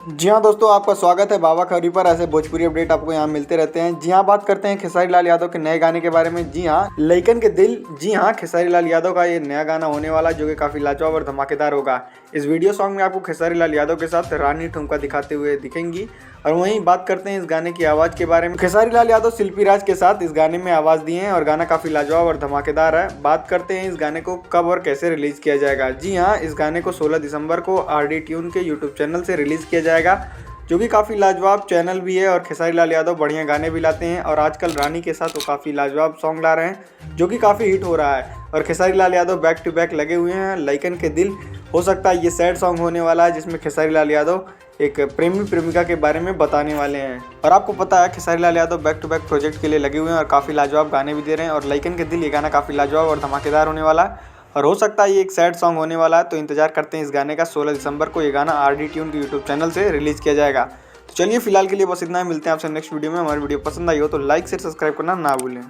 जी हाँ दोस्तों, आपका स्वागत है बाबा खबरी पर। ऐसे भोजपुरी अपडेट आपको यहाँ मिलते रहते हैं। जी हाँ, बात करते हैं खेसारी लाल यादव के नए गाने के बारे में। जी हाँ, लइकन के दिल। जी हाँ, खेसारी लाल यादव का ये नया गाना होने वाला है जो कि काफी लाजवाब और धमाकेदार होगा। इस वीडियो सॉन्ग में आपको खेसारी लाल यादव के साथ रानी ठुमका दिखाते हुए दिखेंगी। और वहीं बात करते हैं इस गाने की आवाज़ के बारे में। खेसारी लाल यादव शिल्पी राज के साथ इस गाने में आवाज़ दी है और गाना काफ़ी लाजवाब और धमाकेदार है। बात करते हैं इस गाने को कब और कैसे रिलीज़ किया जाएगा। जी हाँ, इस गाने को 16 दिसंबर को RD ट्यून के यूट्यूब चैनल से रिलीज़ किया जाएगा, जो कि काफ़ी लाजवाब चैनल भी है। और खेसारी लाल यादव बढ़िया गाने भी लाते हैं और आजकल रानी के साथ वो काफ़ी लाजवाब सॉन्ग ला रहे हैं जो कि काफ़ी हिट हो रहा है। और Khesari Lal Yadav back to back लगे हुए हैं। लइकन के दिल हो सकता है ये सैड सॉन्ग होने वाला है, जिसमें खेसारी लाल यादव एक प्रेमी प्रेमिका के बारे में बताने वाले हैं। और आपको पता है Khesari Lal Yadav back to back project के लिए लगे हुए हैं और काफ़ी लाजवाब गाने भी दे रहे हैं। और लइकन के दिल ये गाना काफ़ी लाजवाब और धमाकेदार होने वाला है और हो सकता है ये एक सैड सॉन्ग होने वाला है। तो इंतजार करते हैं इस गाने का। 16 दिसंबर को ये गाना RD ट्यून के यूट्यूब चैनल से रिलीज़ किया जाएगा। तो चलिए फिलहाल के लिए बस इतना ही। मिलते हैं आपसे नेक्स्ट वीडियो में। हमारी वीडियो पसंद आई हो तो लाइक शेयर सब्सक्राइब करना ना भूलें।